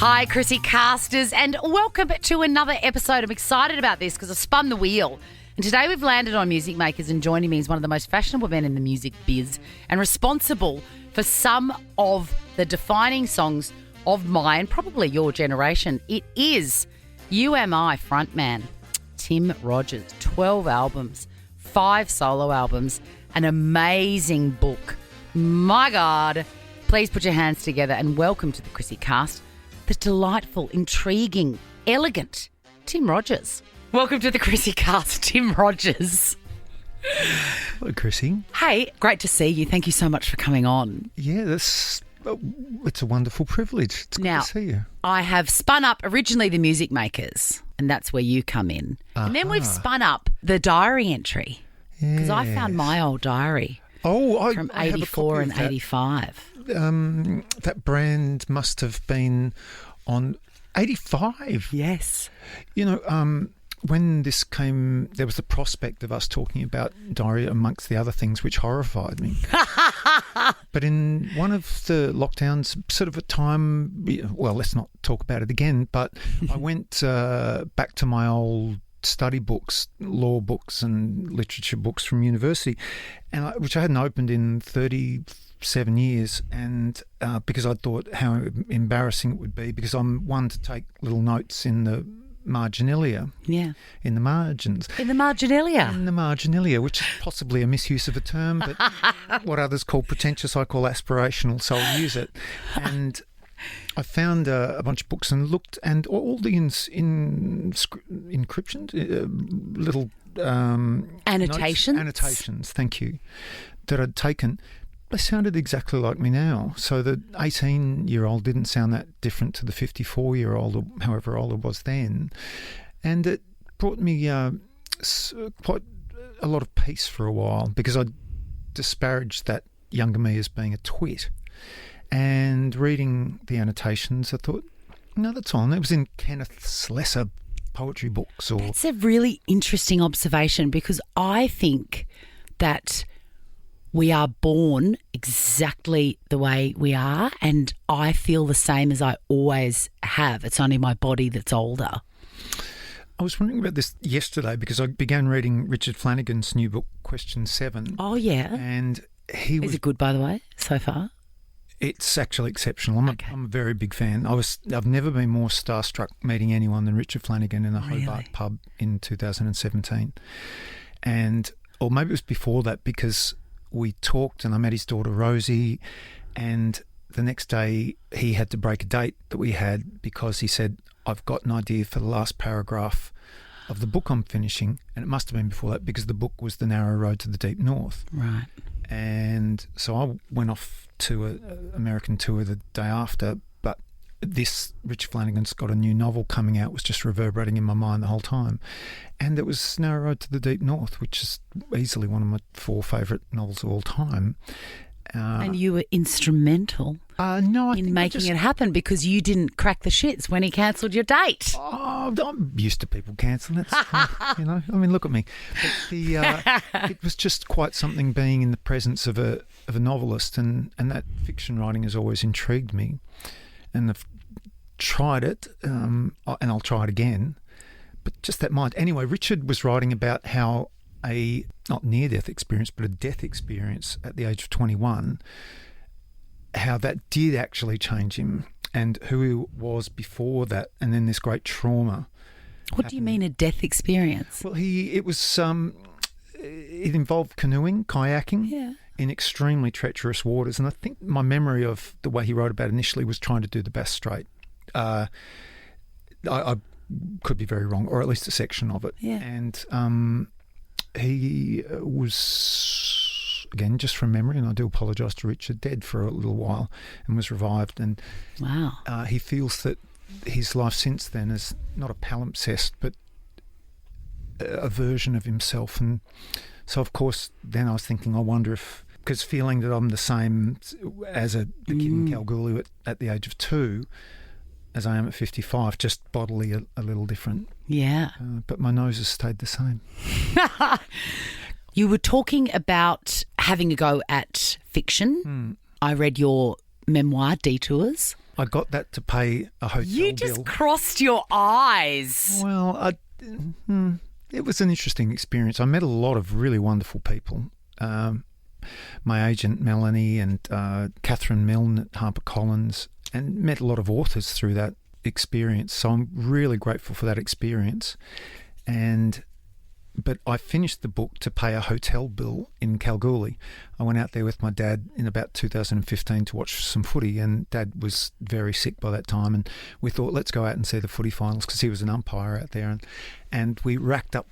Hi, ChrissieCasters, and welcome to another episode. I'm excited about this because I've spun the wheel. And today we've landed on Music Makers, and joining me is one of the most fashionable men in the music biz and responsible for some of the defining songs of my and probably your generation. It is You Am I frontman, Tim Rogers. 12 albums, 5 solo albums, an amazing book. My God. Please put your hands together and welcome to the ChrissieCast, the delightful, intriguing, elegant Tim Rogers. Welcome to the ChrissieCast, Tim Rogers. Hello, Chrissy. Hey, great to see you. Thank you so much for coming on. Yeah, it's a wonderful privilege. It's good to see you. I have spun up originally the Music Makers, and that's where you come in. And then we've spun up the diary entry, because I found my old diary from 84 and 85. That brand must have been on 85. Yes. You know, when this came, there was the prospect of us talking about diary amongst the other things, which horrified me. But in one of the lockdowns, sort of a time, well, let's not talk about it again, but I went back to my old study books, law books and literature books from university, and which I hadn't opened in 37 years, and because I thought how embarrassing it would be, because I'm one to take little notes in the marginalia. Yeah. In the margins. In the marginalia. In the marginalia, which is possibly a misuse of a term, but what others call pretentious, I call aspirational, so I'll use it. And I found a bunch of books and looked, and all the encryptions, little annotations, thank you, that I'd taken. They sounded exactly like me now. So the 18-year-old didn't sound that different to the 54-year-old, or however old I was then. And it brought me quite a lot of peace for a while, because I disparaged that younger me as being a twit. And reading the annotations, I thought, no, that's on. It was in Kenneth's lesser poetry books. That's a really interesting observation, because I think that we are born exactly the way we are, and I feel the same as I always have. It's only my body that's older. I was wondering about this yesterday, because I began reading Richard Flanagan's new book, Question 7. Oh, yeah. And Is it good, by the way, so far? It's actually exceptional. I'm a very big fan. I've never been more starstruck meeting anyone than Richard Flanagan in a Hobart pub in 2017. Or maybe it was before that, because we talked and I met his daughter Rosie, and the next day he had to break a date that we had, because he said, I've got an idea for the last paragraph of the book I'm finishing. And it must have been before that, because the book was The Narrow Road to the Deep North. Right. And so I went off to an American tour the day after, but this Richard Flanagan's got a new novel coming out, was just reverberating in my mind the whole time. And it was Narrow Road to the Deep North, which is easily one of my 4 favourite novels of all time. And you were instrumental in making it happen, because you didn't crack the shits when he cancelled your date. Oh, I'm used to people cancelling it. You know, I mean, look at me. But it was just quite something being in the presence of a novelist, and that fiction writing has always intrigued me. And I've tried it, and I'll try it again. But just that mind. Anyway, Richard was writing about how a not near-death experience, but a death experience at the age of 21, how that did actually change him, and who he was before that, and then this great trauma. What do you mean, a death experience? Well, it involved canoeing, kayaking in extremely treacherous waters, and I think my memory of the way he wrote about it initially was trying to do the Bass Strait. I could be very wrong, or at least a section of it. Yeah. And he was, again, just from memory, and I do apologise to Richard, dead for a little while and was revived. And wow, he feels that his life since then is not a palimpsest, but a version of himself. And so, of course, then I was thinking, I wonder if, because feeling that I'm the same as the kid in Kalgoorlie at the age of 2 as I am at 55, just bodily a little different. Yeah. But my nose has stayed the same. You were talking about having a go at fiction. I read your memoir, Detours. I got that to pay a hotel You just bill. crossed your eyes. Well, it was an interesting experience. I met a lot of really wonderful people. My agent, Melanie, and Catherine Milne at HarperCollins, and met a lot of authors through that experience. So I'm really grateful for that experience. But I finished the book to pay a hotel bill in Kalgoorlie. I went out there with my dad in about 2015 to watch some footy, and Dad was very sick by that time, and we thought, let's go out and see the footy finals because he was an umpire out there, and we racked up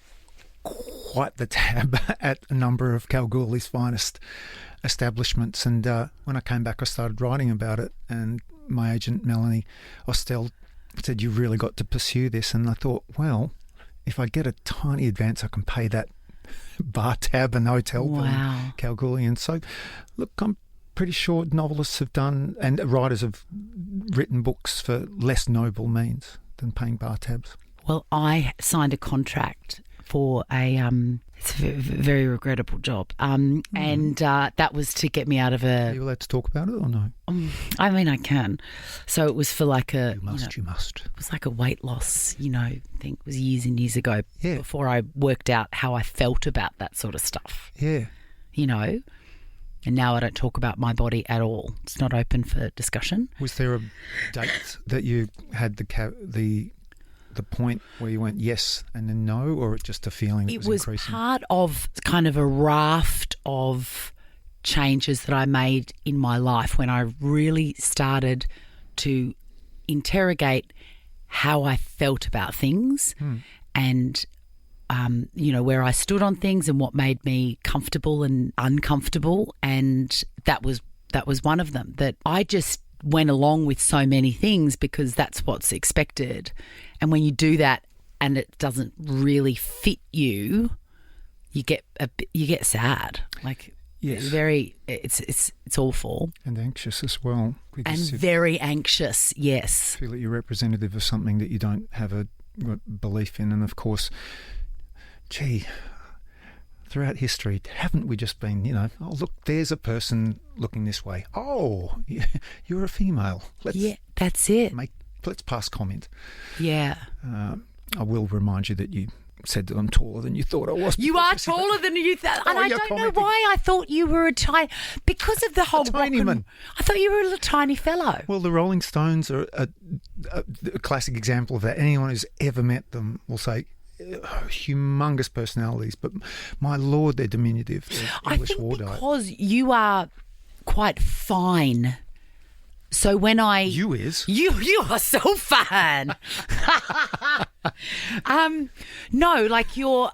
quite the tab at a number of Kalgoorlie's finest establishments. And when I came back, I started writing about it, and my agent, Melanie Ostel, said, you've really got to pursue this. And I thought, well, if I get a tiny advance, I can pay that bar tab and hotel bill in Kalgoorlie. And so, look, I'm pretty sure novelists have done, and writers have written books for less noble means than paying bar tabs. Well, I signed a contract for it's a very regrettable job, and that was to get me out of a... Are you allowed to talk about it or no? I mean, I can. So it was for like a... You must. It was like a weight loss, thing. It was years and years ago before I worked out how I felt about that sort of stuff. Yeah. And now I don't talk about my body at all. It's not open for discussion. Was there a date that you had the point where you went yes and then no, or just a feeling it was increasing? Part of kind of a raft of changes that I made in my life when I really started to interrogate how I felt about things and where I stood on things and what made me comfortable and uncomfortable, and that was one of them. That I just went along with so many things because that's what's expected. And when you do that and it doesn't really fit you, you get sad. Like, yes. It's awful. And anxious as well. And very anxious, yes. Feel that you're representative of something that you don't have a belief in. And of course, throughout history, haven't we just been, oh, look, there's a person looking this way. Oh, you're a female. That's it. Let's pass comment. Yeah. I will remind you that you said that I'm taller than you thought I was. You are taller than you thought. And I don't know why I thought you were because of the whole tiny man. I thought you were a little tiny fellow. Well, the Rolling Stones are a classic example of that. Anyone who's ever met them will say, humongous personalities, but my lord, they're diminutive. They're English war diet. Because you are quite fine. So when you are so fine. No, like you're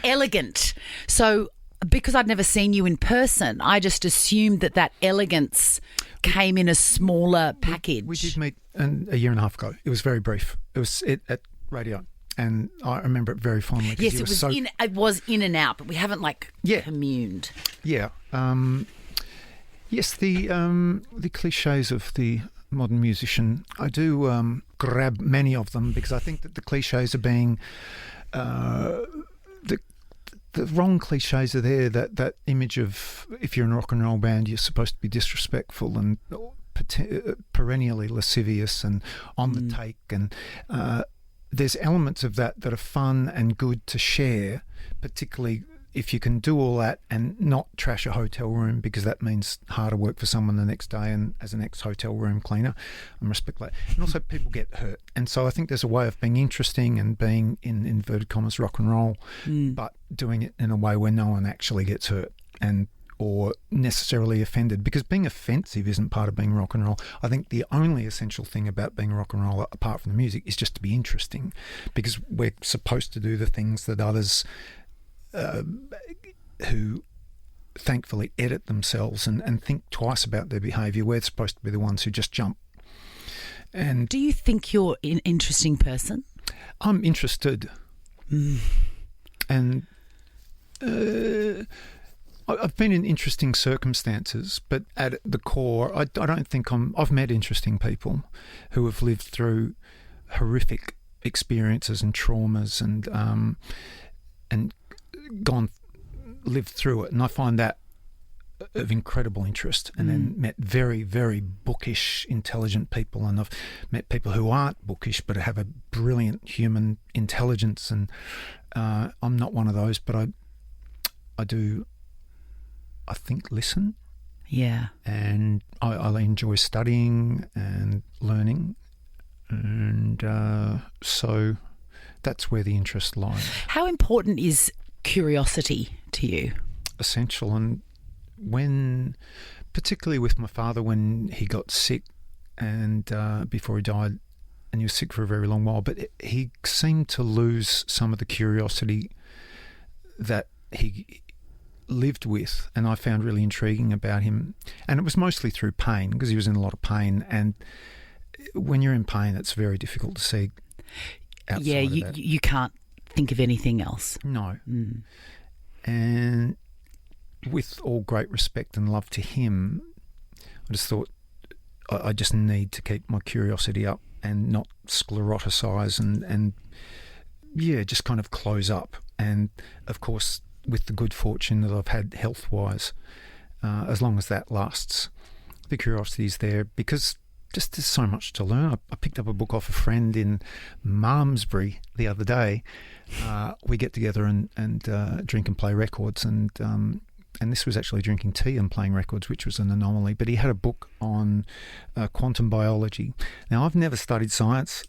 elegant. So because I'd never seen you in person, I just assumed that elegance came in a smaller package. We did meet a year and a half ago. It was very brief. It was at radio. And I remember it very fondly. Yes, it was in and out, but we haven't communed. Yeah. Yes, the cliches of the modern musician, I do grab many of them because I think that the cliches are being the wrong cliches are there. That image of if you're in a rock and roll band, you're supposed to be disrespectful and perennially lascivious and on the take, and there's elements of that are fun and good to share, particularly if you can do all that and not trash a hotel room, because that means harder work for someone the next day and as an ex-hotel room cleaner. I respect that. And also people get hurt. And so I think there's a way of being interesting and being, in inverted commas, rock and roll, but doing it in a way where no one actually gets hurt or necessarily offended, because being offensive isn't part of being rock and roll. I think the only essential thing about being rock and roll, apart from the music, is just to be interesting, because we're supposed to do the things that others who thankfully edit themselves and think twice about their behaviour, we're supposed to be the ones who just jump. And do you think you're an interesting person? I'm interested. And I've been in interesting circumstances, but at the core, I don't think I've met interesting people who have lived through horrific experiences and traumas and lived through it, and I find that of incredible interest, and then met very, very bookish, intelligent people, and I've met people who aren't bookish but have a brilliant human intelligence, and I'm not one of those, but I do, I think, listen. Yeah. And I enjoy studying and learning, and so that's where the interest lies. How important is curiosity to you? Essential. And particularly with my father, when he got sick and before he died, and he was sick for a very long while, but he seemed to lose some of the curiosity that he lived with, and I found really intriguing about him. And it was mostly through pain, because he was in a lot of pain, and when you're in pain, it's very difficult to see outside of that. You can't think of anything else. No. And with all great respect and love to him, I just thought I just need to keep my curiosity up and not scleroticize and just kind of close up. And of course, with the good fortune that I've had health-wise, as long as that lasts, the curiosity is there, because just there's so much to learn. I picked up a book off a friend in Malmesbury the other day. We get together and drink and play records, and this was actually drinking tea and playing records, which was an anomaly. But he had a book on quantum biology. Now, I've never studied science.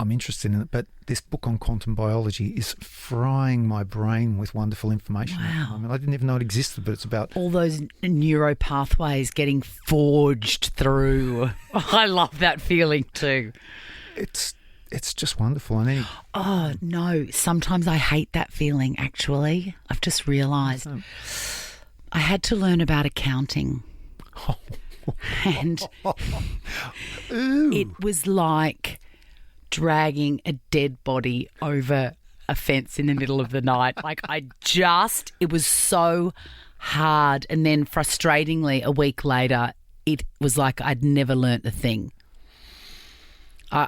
I'm interested in it, but this book on quantum biology is frying my brain with wonderful information. Wow. I mean, I didn't even know it existed, but it's about all those neuro pathways getting forged through. I love that feeling too. It's just wonderful. And oh no, sometimes I hate that feeling. Actually, I've just realised I had to learn about accounting, and it was like dragging a dead body over a fence in the middle of the night. Like it was so hard. And then frustratingly, a week later, it was like I'd never learnt a thing.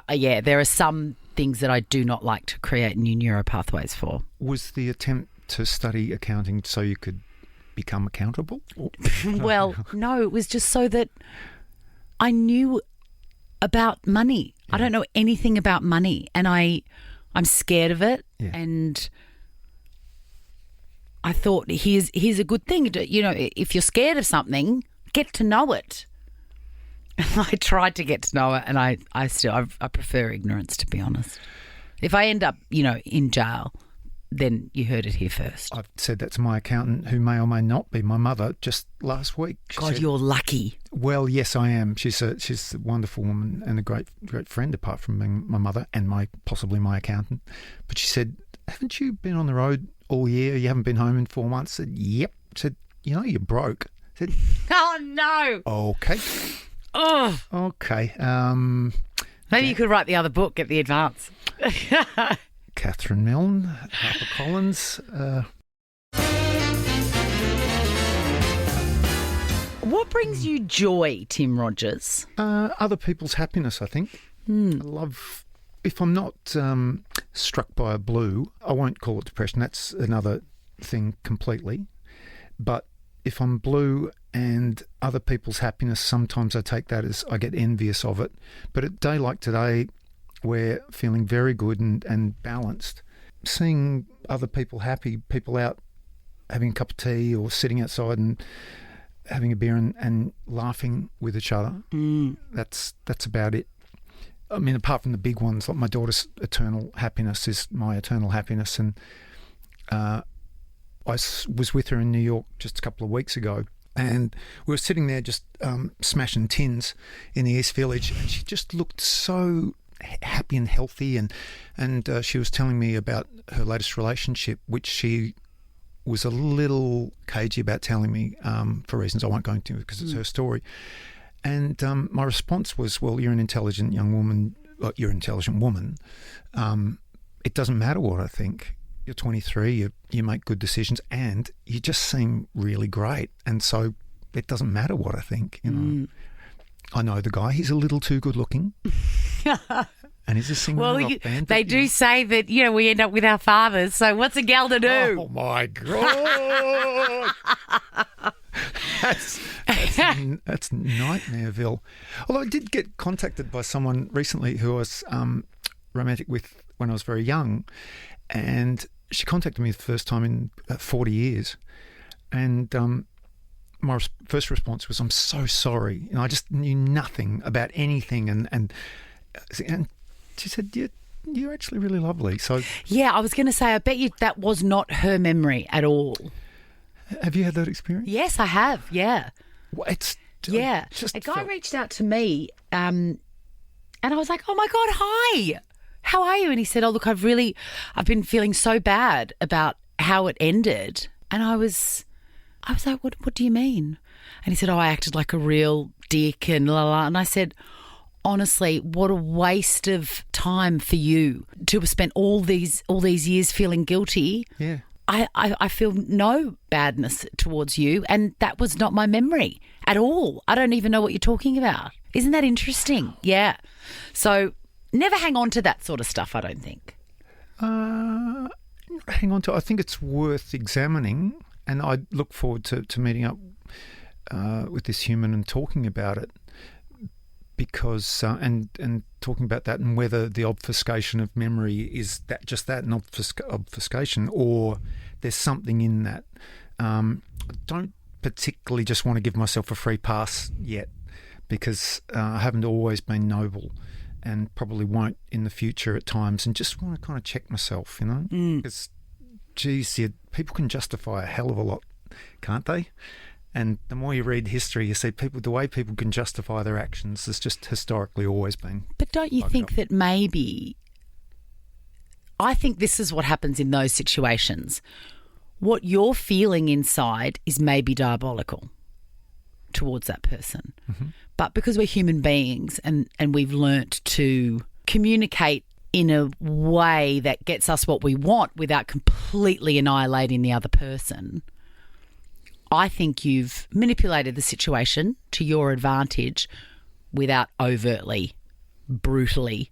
There are some things that I do not like to create new neuro pathways for. Was the attempt to study accounting so you could become accountable? Well, no, it was just so that I knew about money. I don't know anything about money, and I'm scared of it. Yeah. And I thought, here's a good thing. If you're scared of something, get to know it. And I tried to get to know it, and I prefer ignorance, to be honest. If I end up, in jail, then you heard it here first. I've said that to my accountant, who may or may not be my mother, just last week. God, said, you're lucky. Well, yes, I am. She's a wonderful woman and a great friend, apart from being my mother and possibly my accountant. But she said, haven't you been on the road all year? You haven't been home in 4 months? I said, yep. I said, you're broke. I said, oh, no. Okay. Oh. Okay. Maybe you could write the other book, get the advance. Catherine Milne, HarperCollins. What brings you joy, Tim Rogers? Other people's happiness, I think. I love, if I'm not struck by a blue, I won't call it depression. That's another thing completely. But if I'm blue and other people's happiness, sometimes I take that as I get envious of it. But a day like today, we're feeling very good and balanced. Seeing other people happy, people out having a cup of tea or sitting outside and having a beer and laughing with each other, that's about it. I mean, apart from the big ones, like my daughter's eternal happiness is my eternal happiness. And I was with her in New York just a couple of weeks ago, and we were sitting there just smashing tins in the East Village, and she just looked so happy and healthy, and she was telling me about her latest relationship, which she was a little cagey about telling me for reasons I won't go into because it's her story. And my response was, well, you're an intelligent young woman. You're an intelligent woman. It doesn't matter what I think. You're 23, you make good decisions, and you just seem really great. And so it doesn't matter what I think, I know the guy. He's a little too good looking. And he's a singer in a rock band. They do say that, we end up with our fathers. So what's a gal to do? Oh, my God. That's nightmareville. Although I did get contacted by someone recently who I was romantic with when I was very young, and she contacted me the first time in 40 years, and my first response was, "I'm so sorry. I just knew nothing about anything," and she said, "You're actually really lovely." So yeah, I was going to say, I bet you that was not her memory at all. Have you had that experience? Yes, I have. Yeah. Well, A guy reached out to me, and I was like, "Oh my God, hi, how are you?" And he said, "Oh look, I've been feeling so bad about how it ended." And I was like, "What do you mean?" And he said, "Oh, I acted like a real dick and la la." And I said, "Honestly, what a waste of time for you to have spent all these years feeling guilty." Yeah. I feel no badness towards you, and that was not my memory at all. I don't even know what you're talking about. Isn't that interesting? Yeah. So never hang on to that sort of stuff, I don't think. Hang on to it. I think it's worth examining, and I look forward to meeting up with this human and talking about it, because and talking about that, and whether the obfuscation of memory is an obfuscation, or there's something in that. I don't particularly just want to give myself a free pass yet, because I haven't always been noble, and probably won't in the future at times, and just want to kind of check myself, because geez, people can justify a hell of a lot, can't they? And the more you read history, you see the way people can justify their actions has just historically always been. But don't you think that maybe, I think this is what happens in those situations. What you're feeling inside is maybe diabolical towards that person. Mm-hmm. But because we're human beings and we've learnt to communicate in a way that gets us what we want without completely annihilating the other person, I think you've manipulated the situation to your advantage without overtly, brutally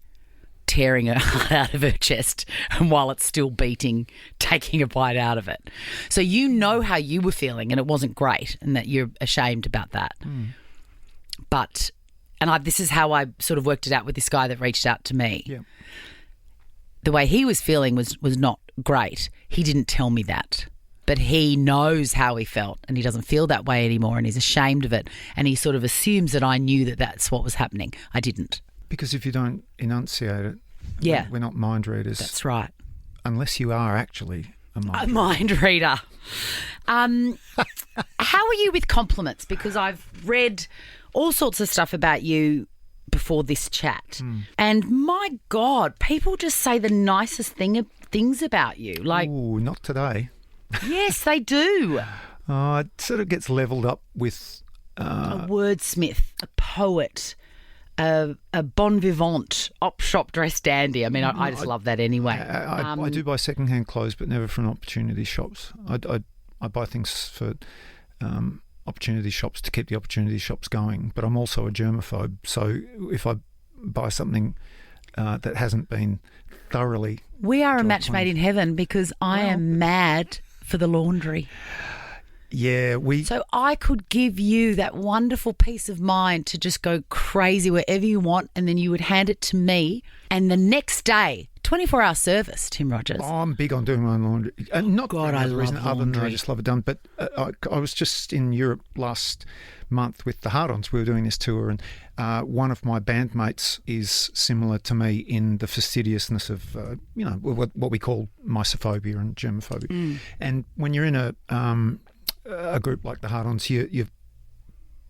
tearing her heart out of her chest, and while it's still beating, taking a bite out of it. So you know how you were feeling, and it wasn't great, and that you're ashamed about that. But, this is how I sort of worked it out with this guy that reached out to me. Yeah. The way he was feeling was not great. He didn't tell me that. But he knows how he felt, and he doesn't feel that way anymore, and he's ashamed of it, and he sort of assumes that I knew that that's what was happening. I didn't. Because if you don't enunciate it, we're not mind readers. That's right. Unless you are actually a mind reader. How are you with compliments? Because I've read all sorts of stuff about you before this chat, and my God, people just say the nicest things about you. Like, ooh, not today. Yes, they do. It sort of gets levelled up with a wordsmith, a poet, a bon vivant, op shop dress dandy. I mean, I just love that anyway. I do buy second-hand clothes, but never from opportunity shops. I buy things for opportunity shops to keep the opportunity shops going, but I'm also a germaphobe. So if I buy something that hasn't been thoroughly... We are a match made in heaven, because I am mad for the laundry. Yeah, So I could give you that wonderful peace of mind to just go crazy wherever you want, and then you would hand it to me, and the next day, 24-hour service, Tim Rogers. Oh, I'm big on doing my own laundry. Not God, I love reason laundry. Other than I just love it done. But I was just in Europe last month with the Hard-Ons. We were doing this tour, and one of my bandmates is similar to me in the fastidiousness of, what we call mysophobia and germophobia. And when you're in a group like the Hard-Ons, you're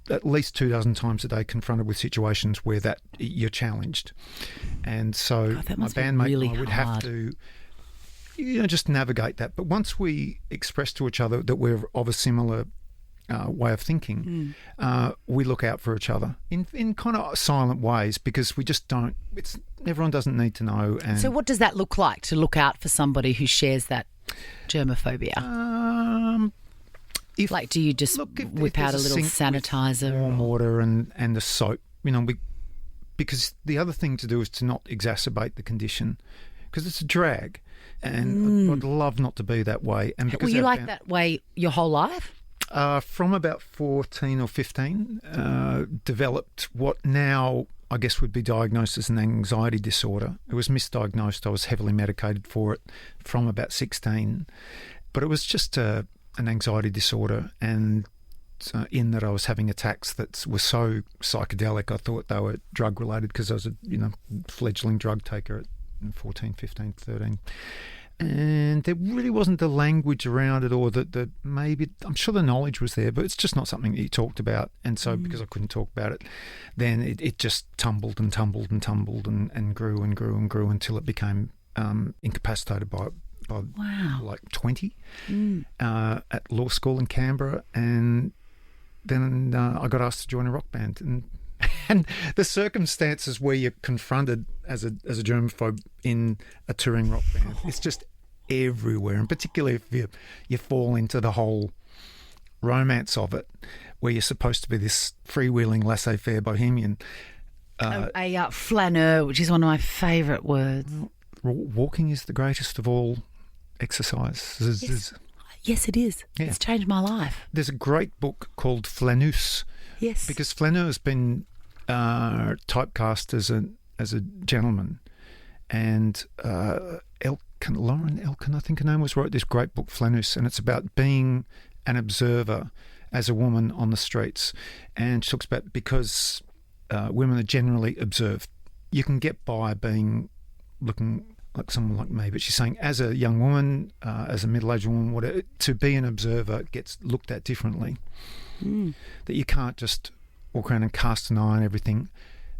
at least 24 times a day confronted with situations where that you're challenged. And so my bandmate really and I would have to just navigate that. But once we express to each other that we're of a similar way of thinking, we look out for each other in kind of silent ways, because we just don't, everyone doesn't need to know. And so what does that look like, to look out for somebody who shares that germophobia? Do you just whip out a little sanitizer? Warm water and the soap, because the other thing to do is to not exacerbate the condition, because it's a drag, and I'd love not to be that way. And because were you like that way your whole life? from about 14 or 15, developed what now I guess would be diagnosed as an anxiety disorder. It was misdiagnosed. I was heavily medicated for it from about 16. But it was just an anxiety disorder, and in that I was having attacks that were so psychedelic, I thought they were drug-related because I was a fledgling drug taker at 14, 15, 13. And there really wasn't the language around it, or that maybe, I'm sure the knowledge was there, but it's just not something that you talked about. And so because I couldn't talk about it, then it just tumbled and tumbled and tumbled and grew and grew and grew until it became incapacitated by like 20 at law school in Canberra. And then I got asked to join a rock band. And the circumstances where you're confronted as a germaphobe in a touring rock band, it's just everywhere. And particularly if you fall into the whole romance of it, where you're supposed to be this freewheeling laissez-faire bohemian. A flaneur, which is one of my favourite words. Walking is the greatest of all exercises. Yes, it is. Yeah. It's changed my life. There's a great book called Flaneur. Yes. Because flaneur has been typecast as a gentleman. And Lauren Elkin, I think her name was, wrote this great book, Flaneur, and it's about being an observer as a woman on the streets. And she talks about because women are generally observed. You can get by looking like someone like me, but she's saying as a young woman, as a middle-aged woman, whatever, to be an observer gets looked at differently. That you can't just walk around and cast an eye on everything.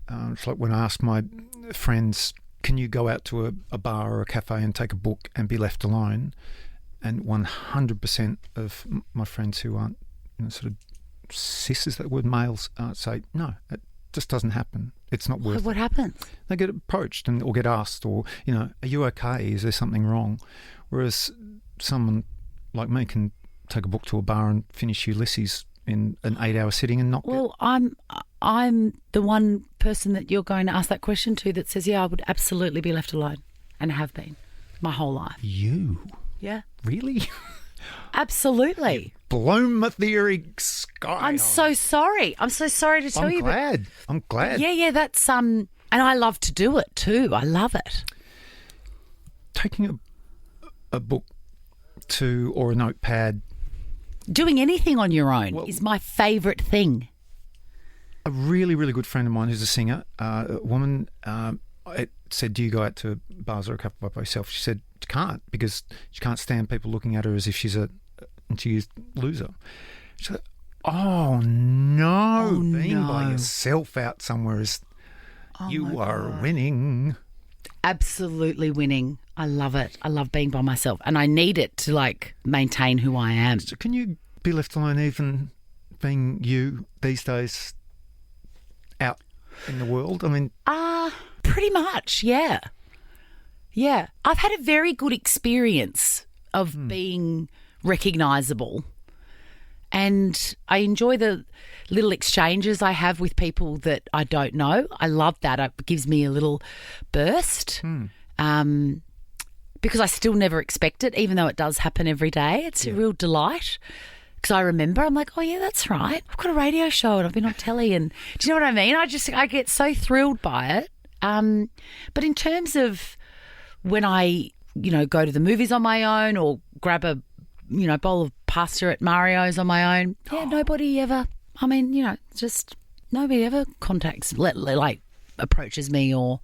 It's like when I ask my friends, can you go out to a bar or a cafe and take a book and be left alone? And 100% of my friends who aren't sort of cis, is that word, males, say, no, it just doesn't happen. It's not worth it. What happens? They get approached or get asked, or, are you okay? Is there something wrong? Whereas someone like me can take a book to a bar and finish Ulysses in an 8-hour sitting and not Well, I'm the one person that you're going to ask that question to that says, yeah, I would absolutely be left alone and have been my whole life. You? Yeah. Really? Absolutely. Blown my theory sky. I'm so sorry. I'm so sorry to tell you. I'm glad. Yeah, that's and I love to do it too. I love it. Taking a book or a notepad. Doing anything on your own is my favourite thing. A really, really good friend of mine who's a singer, a woman, said, do you go out to bars or a cafe by yourself? She said, she can't, because she can't stand people looking at her as if she's a loser. She said, oh no, being by yourself out somewhere is, you are winning. Absolutely winning. I love it. I love being by myself, and I need it to maintain who I am. So can you be left alone even being you these days out in the world? I mean, pretty much, yeah. Yeah. I've had a very good experience of being recognisable, and I enjoy the little exchanges I have with people that I don't know. I love that. It gives me a little burst. Because I still never expect it, even though it does happen every day. It's a real delight. Because I remember, I'm like, oh, yeah, that's right. I've got a radio show and I've been on telly. And do you know what I mean? I get so thrilled by it. But in terms of when I, go to the movies on my own or grab a, bowl of pasta at Mario's on my own, nobody ever, just nobody ever contacts, approaches me, or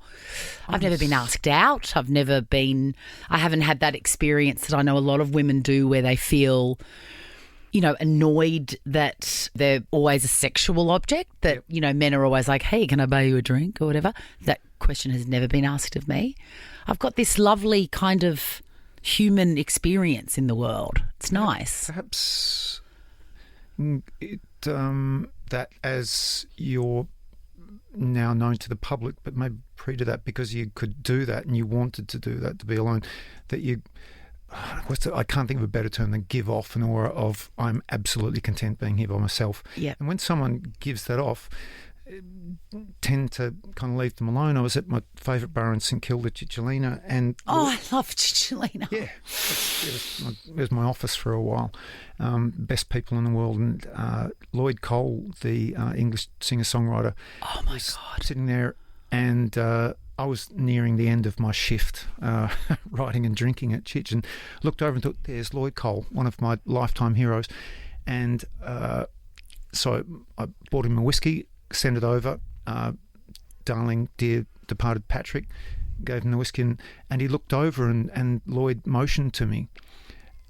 I've never been asked out. I haven't had that experience that I know a lot of women do where they feel, annoyed that they're always a sexual object, that, men are always like, hey, can I buy you a drink or whatever. That question has never been asked of me. I've got this lovely kind of human experience in the world. It's nice. Perhaps that as you're now known to the public, but maybe pre to that, because you could do that and you wanted to do that, to be alone, that you, I can't think of a better term than give off an aura of, I'm absolutely content being here by myself. Yeah. And when someone gives that off, tend to kind of leave them alone. I was at my favourite bar in St Kilda, Cicciolina, and I love Cicciolina. yeah, it was my office for a while. Best people in the world, and Lloyd Cole, the English singer-songwriter, Oh my was God. sitting there, and I was nearing the end of my shift, writing and drinking at Chich, and looked over and thought, there's Lloyd Cole, one of my lifetime heroes. And so I bought him a whiskey, sent it over. Darling, dear departed Patrick, gave him the whiskey, and he looked over, and Lloyd motioned to me.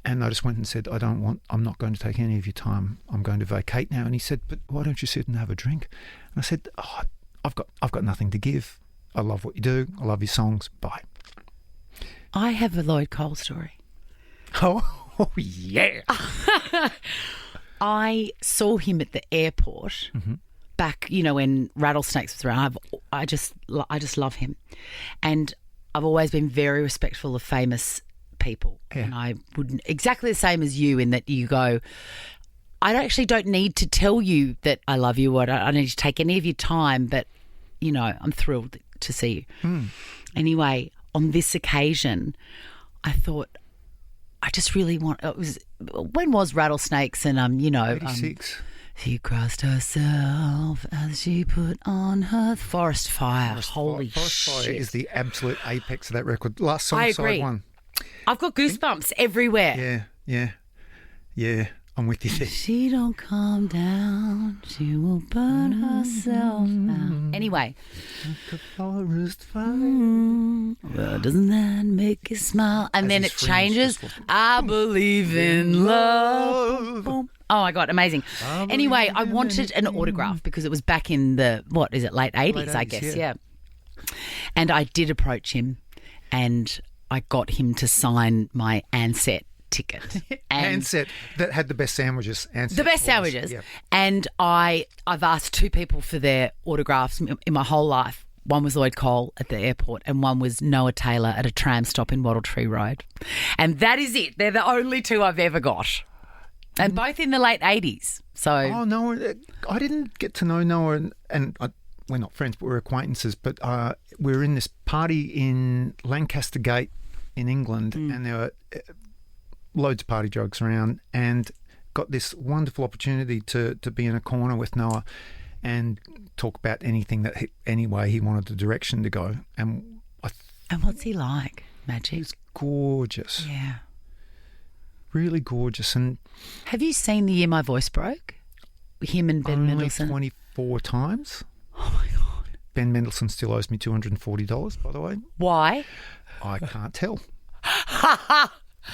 And I just went and said, I'm not going to take any of your time. I'm going to vacate now. And he said, but why don't you sit and have a drink? And I said, I've got nothing to give. I love what you do. I love your songs. Bye. I have a Lloyd Cole story. Oh yeah. I saw him at the airport back, when Rattlesnakes was around. I just love him, and I've always been very respectful of famous people. Yeah. And I wouldn't exactly the same as you in that you go, I don't need to tell you that I love you, or I don't need to take any of your time, but I'm thrilled to see you. Anyway, on this occasion, I thought, I just really want. When was Rattlesnakes? And 86. She crossed herself as she put on her Forest Fire. Holy Forest shit! Fire is the absolute apex of that record. Last song, I agree. side one. I've got goosebumps everywhere. Yeah. I'm with you there. She don't calm down, she will burn herself out. Anyway. Like a forest fire. Well, doesn't that make you smile? And As then his it friends changes. just walk- I believe in love. Boom. Oh my God, amazing. Anyway, I wanted an autograph because it was back in the, late 80s, I guess, yeah. And I did approach him, and I got him to sign my Ansett ticket. And Ansett, that had the best sandwiches. Ansett the best was, sandwiches. yeah. And I've asked two people for their autographs in my whole life. One was Lloyd Cole at the airport, and one was Noah Taylor at a tram stop in Wattle Tree Road. And that is it. They're the only two I've ever got. And both in the late 80s. So Oh, Noah, I didn't get to know Noah, and we're not friends, but we're acquaintances. But we were in this party in Lancaster Gate in England, and there were loads of party jokes around, and got this wonderful opportunity to be in a corner with Noah and talk about anything any way he wanted the direction to go. And and what's he like, Magic? he's gorgeous, Yeah. really gorgeous. And Have you seen The Year My Voice Broke? Him and Ben only Mendelsohn. 24 times. Oh my God. Ben Mendelsohn still owes me $240, by the way. Why? I can't tell.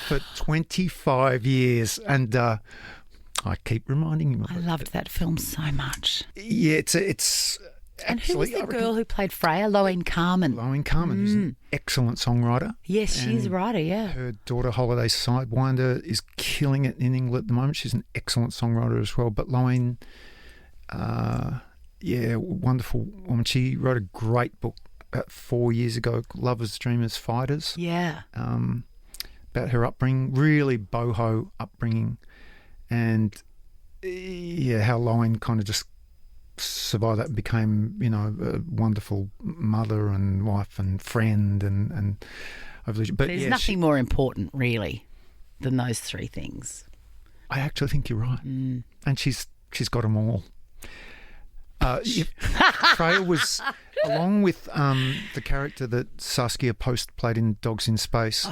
For 25 years, and I keep reminding him of I it. loved that film so much. Yeah, it's And who was actually, the I reckon, girl who played Freya? Loane Carmen. Loane Carmen, who's an excellent songwriter. Yes, she's a And writer, yeah. Her daughter, Holiday Sidewinder, is killing it in England at the moment. She's an excellent songwriter as well. But Loane, wonderful woman. She wrote a great book about 4 years ago, Lovers, Dreamers, Fighters. Yeah. About her upbringing, really boho upbringing, and how Loane kind of just survived that and became, a wonderful mother and wife and friend and but There's nothing more important, really, than those three things. I actually think you're right, and she's got them all. Freya was, along with the character that Saskia Post played in Dogs in Space.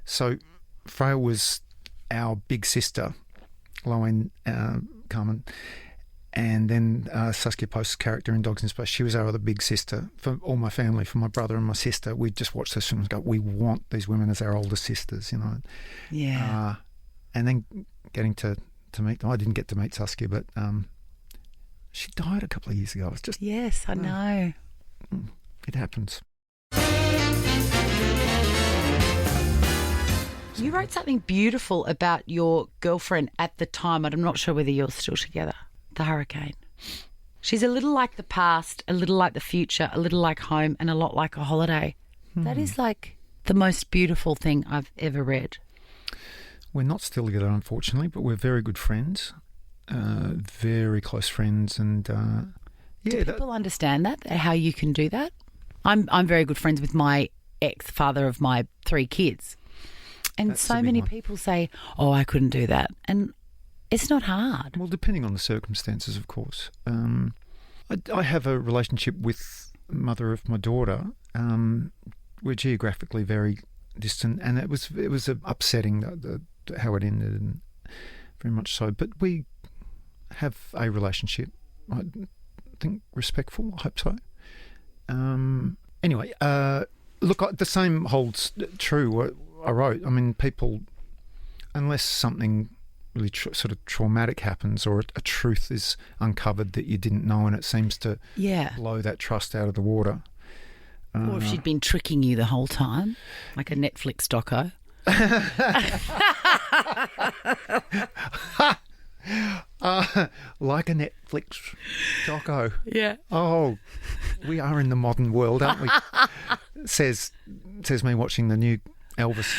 So Freya was our big sister, Loane Carmen, and then Saskia Post's character in Dogs in Space, she was our other big sister. For all my family, for my brother and my sister, we just watched those films and go, we want these women as our older sisters, Yeah. And then getting to meet them. I didn't get to meet Saskia, but she died a couple of years ago. It's just... Yes, I know. It happens. You wrote something beautiful about your girlfriend at the time. I'm not sure whether you're still together. The hurricane. She's a little like the past, a little like the future, a little like home, and a lot like a holiday. That is like the most beautiful thing I've ever read. We're not still together, unfortunately, but we're very good friends, very close friends, and Yeah, Do people understand that, how you can do that? I'm very good friends with my ex-father of my 3 kids. And That's so the big many one. people say, oh, I couldn't do that. And it's not hard. Well, depending on the circumstances, of course. I have a relationship with the mother of my daughter. We're geographically very distant, and it was upsetting how it ended, and very much so. But we have a relationship. I think respectful. I hope so. Anyway, look, the same holds true. What I wrote. I mean, people, unless something really sort of traumatic happens, or a truth is uncovered that you didn't know, and it seems to blow that trust out of the water. Or if she'd been tricking you the whole time, like a Netflix doco. Like a Netflix doco. Yeah. Oh, we are in the modern world, aren't we? says me watching the new Elvis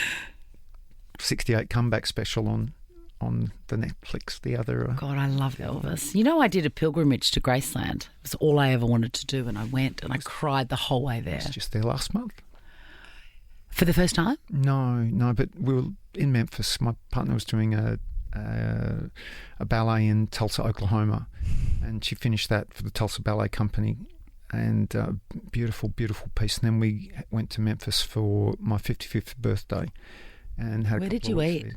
68 comeback special on the Netflix the other. God, I love Elvis. You know, I did a pilgrimage to Graceland. It was all I ever wanted to do, and I went and I cried the whole way there. It's just there last month. For the first time? No, but we were in Memphis. My partner was doing a ballet in Tulsa, Oklahoma, and she finished that for the Tulsa Ballet Company, and beautiful, beautiful piece. And then we went to Memphis for my 55th birthday, and had. Where did you eat?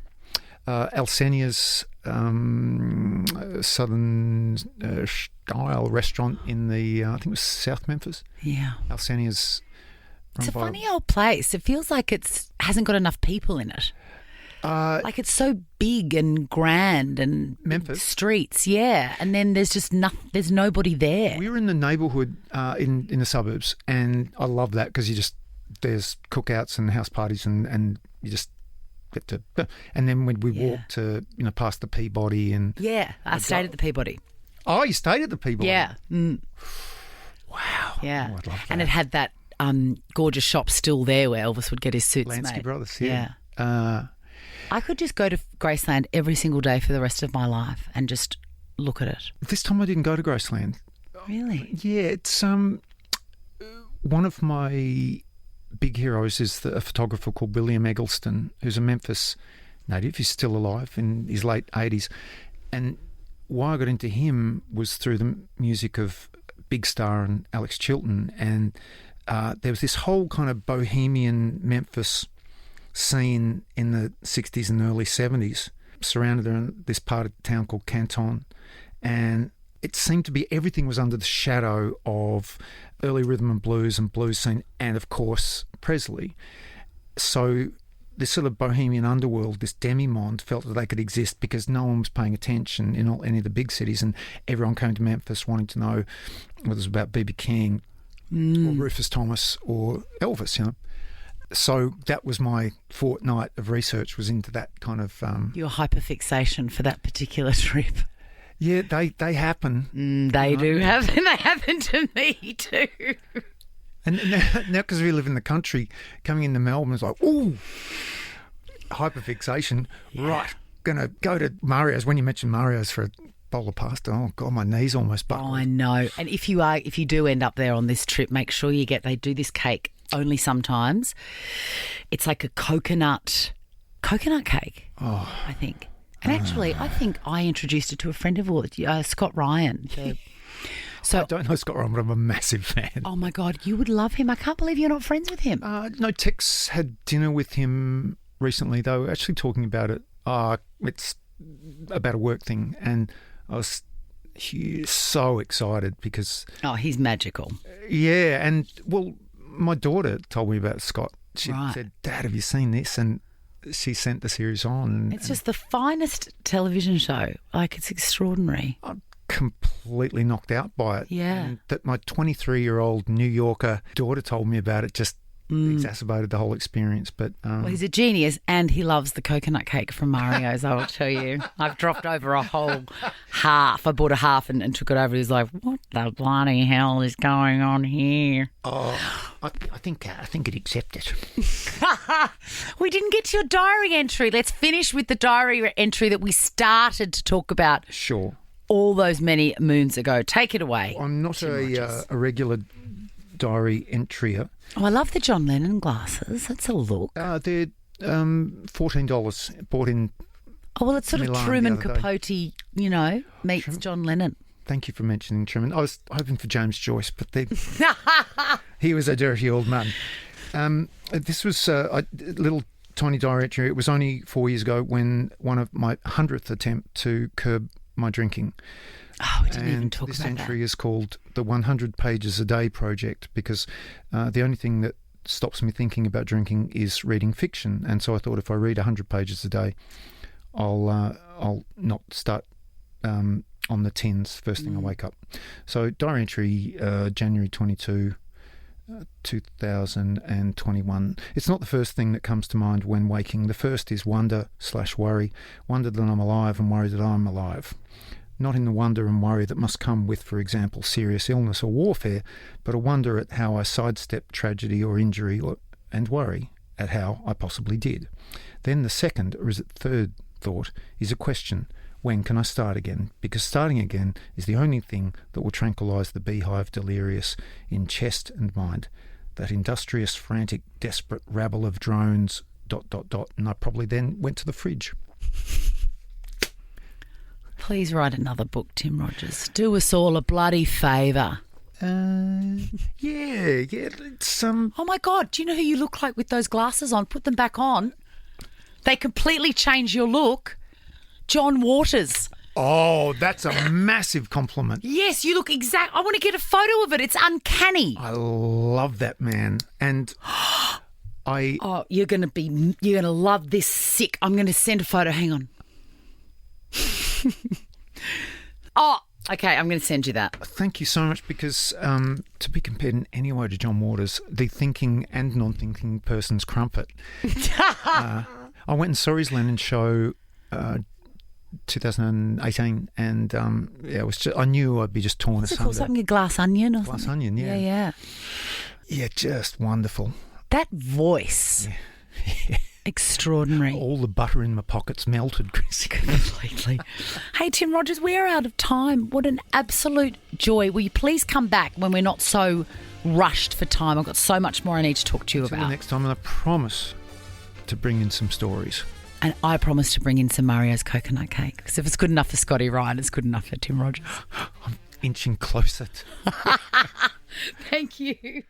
Alsenia's southern style restaurant in the I think it was South Memphis. Yeah, Alsenia's. It's a funny old place. It feels like it hasn't got enough people in it. Like it's so big and grand and Memphis streets, yeah. And then there's just nothing. There's nobody there. We were in the neighbourhood in the suburbs, and I love that because there's cookouts and house parties, and you just get to. And then when we walked to past the Peabody and I stayed at the Peabody. Oh, you stayed at the Peabody? Yeah. Mm. Wow. Yeah. Oh, I'd love that. And it had that gorgeous shop still there where Elvis would get his suits Lansky made. Brothers. Yeah. I could just go to Graceland every single day for the rest of my life and just look at it. This time I didn't go to Graceland. Really? Yeah, it's one of my big heroes is a photographer called William Eggleston, who's a Memphis native. He's still alive in his late 80s. And why I got into him was through the music of Big Star and Alex Chilton. And there was this whole kind of bohemian Memphis scene in the 60s and early 70s, surrounded in this part of town called Canton. And it seemed to be everything was under the shadow of early rhythm and blues scene, and of course Presley. So this sort of bohemian underworld, this demi-monde, felt that they could exist because no one was paying attention in any of the big cities, and everyone came to Memphis wanting to know whether it was about B.B. King or Rufus Thomas or Elvis, So that was my fortnight of research, was into that kind of... Your hyperfixation for that particular trip. Yeah, they happen. They do happen. They happen to me too. And now because we live in the country, coming into Melbourne is like, ooh, hyperfixation. Yeah. Right, going to go to Mario's. When you mentioned Mario's for a bowl of pasta, oh God, my knees almost buckled. Oh, I know. And if you do end up there on this trip, make sure they do this cake only sometimes. It's like a coconut cake, I think. And actually, I think I introduced it to a friend of yours, Scott Ryan. So I don't know Scott Ryan, but I'm a massive fan. Oh, my God, you would love him. I can't believe you're not friends with him. No, Tex had dinner with him recently. They were actually talking about it. It's about a work thing. And I was so excited because... Oh, he's magical. Yeah, and, well, my daughter told me about Scott. She said, Dad, have you seen this? And she sent the series on. It's just the finest television show. Like, it's extraordinary. I'm completely knocked out by it. Yeah. And that my 23-year-old New Yorker daughter told me about it just exacerbated the whole experience. But well, he's a genius, and he loves the coconut cake from Mario's, I will tell you. I've dropped over a whole half. I bought a half and took it over. He's like, what the bloody hell is going on here? Oh, I think it accepted. We didn't get to your diary entry. Let's finish with the diary entry that we started to talk about. Sure. all those many moons ago. Take it away. I'm not Tim Rogers. a regular diary entry-er. Oh, I love the John Lennon glasses. That's a look. They're $14. Bought in. Oh, well, it's sort Milan of the Truman other day. Capote, meets John Lennon. Thank you for mentioning Truman. I was hoping for James Joyce, but he was a dirty old man. This was a little tiny diary entry. It was only 4 years ago when one of my 100th attempt to curb my drinking. Oh, we didn't even talk this about entry that. is called the 100 Pages a Day Project because the only thing that stops me thinking about drinking is reading fiction. And so I thought if I read 100 pages a day, I'll not start on the tins first thing I wake up. So diary entry, January 22, 2021. It's not the first thing that comes to mind when waking. The first is wonder/worry. Wonder that I'm alive and worry that I'm alive. Not in the wonder and worry that must come with, for example, serious illness or warfare, but a wonder at how I sidestepped tragedy or injury and worry at how I possibly did. Then the second, or is it third thought, is a question. When can I start again? Because starting again is the only thing that will tranquilise the beehive delirious in chest and mind. That industrious, frantic, desperate rabble of drones, ... And I probably then went to the fridge. Please write another book, Tim Rogers. Do us all a bloody favour. Yeah, it's Oh, my God. Do you know who you look like with those glasses on? Put them back on. They completely change your look. John Waters. Oh, that's a massive compliment. Yes, you look exact. I want to get a photo of it. It's uncanny. I love that man. And Oh, you're going to love this sick. I'm going to send a photo. Hang on. Oh, okay. I'm going to send you that. Thank you so much because to be compared in any way to John Waters, the thinking and non-thinking person's crumpet. I went and saw his Lennon show 2018 and it was just, I knew I'd be just torn What's it asunder. called? Something a glass onion or Glass something? onion, yeah. Yeah. Yeah, just wonderful. That voice. Yeah. Extraordinary. All the butter in my pockets melted, Chris. Completely. Hey, Tim Rogers, we are out of time. What an absolute joy. Will you please come back when we're not so rushed for time? I've got so much more I need to talk to you Until the about. next time, and I promise to bring in some stories. And I promise to bring in some Mario's coconut cake. Because if it's good enough for Scotty Ryan, it's good enough for Tim Rogers. I'm inching closer. Thank you.